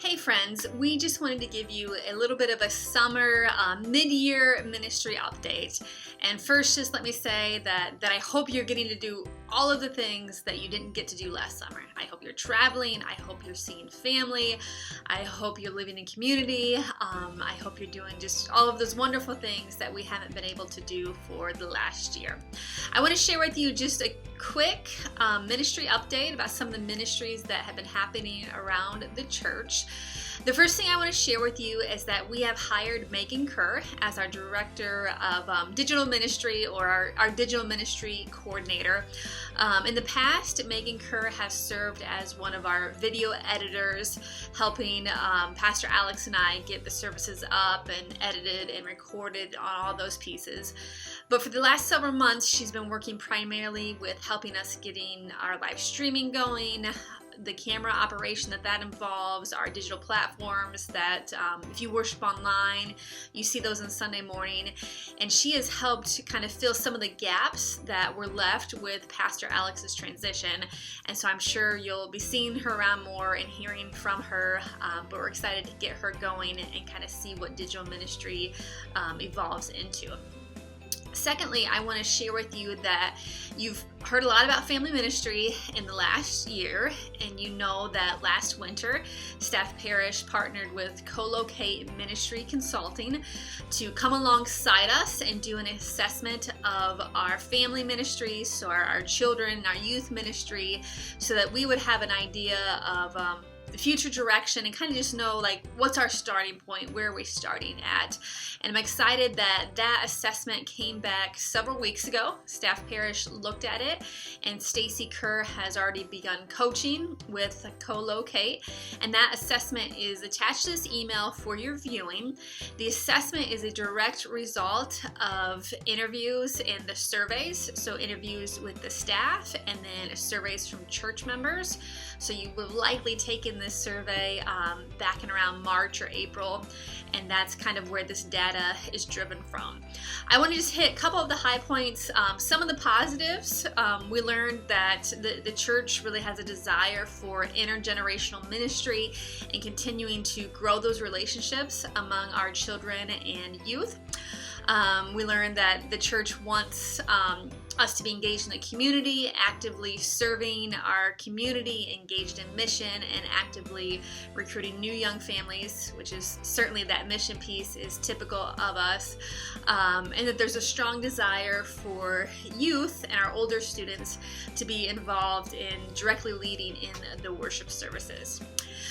Hey friends, we just wanted to give you a little bit of a summer mid-year ministry update. And first, just let me say that I hope you're getting to do all of the things that you didn't get to do last summer. I hope you're traveling. I hope you're seeing family. I hope you're living in community. I hope you're doing just all of those wonderful things that we haven't been able to do for the last year. I want to share with you just a quick ministry update about some of the ministries that have been happening around the church. The first thing I want to share with you is that we have hired Megan Kerr as our director of digital ministry, or our digital ministry coordinator. In the past, Megan Kerr has served as one of our video editors, helping Pastor Alex and I get the services up and edited and recorded on all those pieces. But for the last several months, she's been working primarily with helping us getting our live streaming going, the camera operation that involves, our digital platforms that if you worship online, you see those on Sunday morning. And she has helped kind of fill some of the gaps that were left with Pastor Alex's transition. And so I'm sure you'll be seeing her around more and hearing from her, but we're excited to get her going and kind of see what digital ministry evolves into. Secondly, I want to share with you that you've heard a lot about family ministry in the last year, and you know that last winter, Staff Parish partnered with Co-Locate Ministry Consulting to come alongside us and do an assessment of our family ministries, so our children, our youth ministry, so that we would have an idea of the future direction and kind of just know, like, what's our starting point, where are we starting at. And I'm excited that assessment came back several weeks ago. Staff Parish looked at it, and Stacy Kerr has already begun coaching with Co-Locate, and that assessment is attached to this email for your viewing. The assessment is a direct result of interviews and the surveys, so interviews with the staff and then surveys from church members. So you will likely taken this survey back in around March or April, and that's kind of where this data is driven from. I want to just hit a couple of the high points. Some of the positives, we learned that the church really has a desire for intergenerational ministry and continuing to grow those relationships among our children and youth. We learned that the church wants us to be engaged in the community, actively serving our community, engaged in mission, and actively recruiting new young families, which is certainly that mission piece is typical of us, and that there's a strong desire for youth and our older students to be involved in directly leading in the worship services.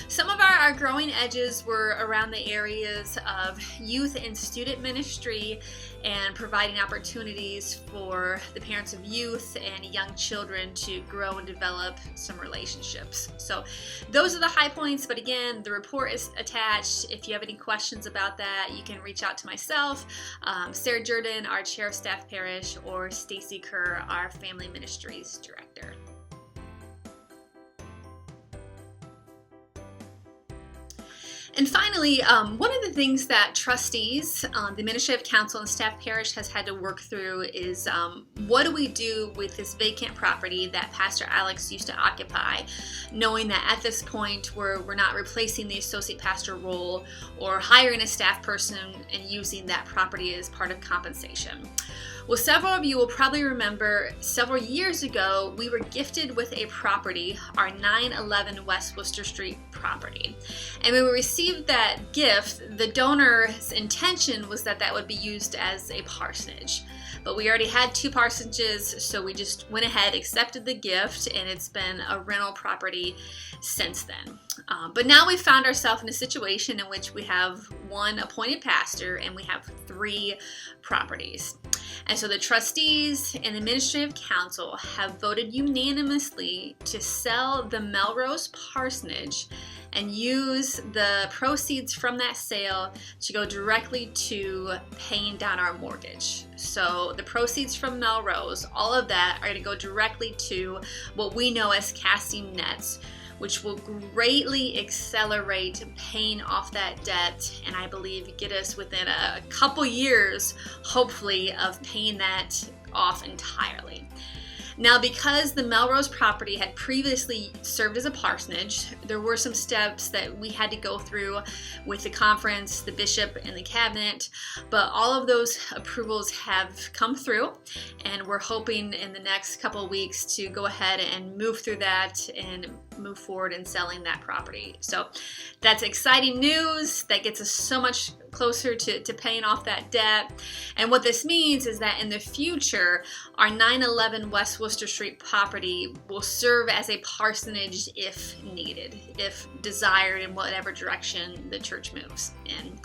Some of our growing edges were around the areas of youth and student ministry and providing opportunities for the parents of youth and young children to grow and develop some relationships. So those are the high points, but again, the report is attached. If you have any questions about that, you can reach out to myself, Sarah Jordan, our Chair of Staff Parish, or Stacy Kerr, our Family Ministries Director. And finally, one of the things that trustees, the Administrative Council, and Staff Parish has had to work through is what do we do with this vacant property that Pastor Alex used to occupy, knowing that at this point we're not replacing the associate pastor role or hiring a staff person and using that property as part of compensation. Well, several of you will probably remember several years ago, we were gifted with a property, our 911 West Worcester Street property. And when we received that gift, the donor's intention was that would be used as a parsonage. But we already had 2 parsonages, so we just went ahead, accepted the gift, and it's been a rental property since then. But now we found ourselves in a situation in which we have 1 appointed pastor and we have 3 properties. And so the trustees and the Administrative Council have voted unanimously to sell the Melrose Parsonage and use the proceeds from that sale to go directly to paying down our mortgage. So the proceeds from Melrose, all of that are going to go directly to what we know as casting nets, which will greatly accelerate paying off that debt, and I believe get us within a couple years, hopefully, of paying that off entirely. Now, because the Melrose property had previously served as a parsonage, there were some steps that we had to go through with the conference, the bishop, and the cabinet, but all of those approvals have come through, and we're hoping in the next couple of weeks to go ahead and move through that and move forward in selling that property. So that's exciting news. That gets us so much closer to paying off that debt. And what this means is that in the future, our 911 West Worcester Street property will serve as a parsonage if needed, if desired, in whatever direction the church moves in.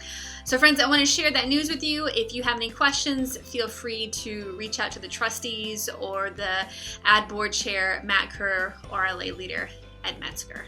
So friends, I want to share that news with you. If you have any questions, feel free to reach out to the trustees or the ad board chair, Matt Kerr, or our lay leader, Ed Metzger.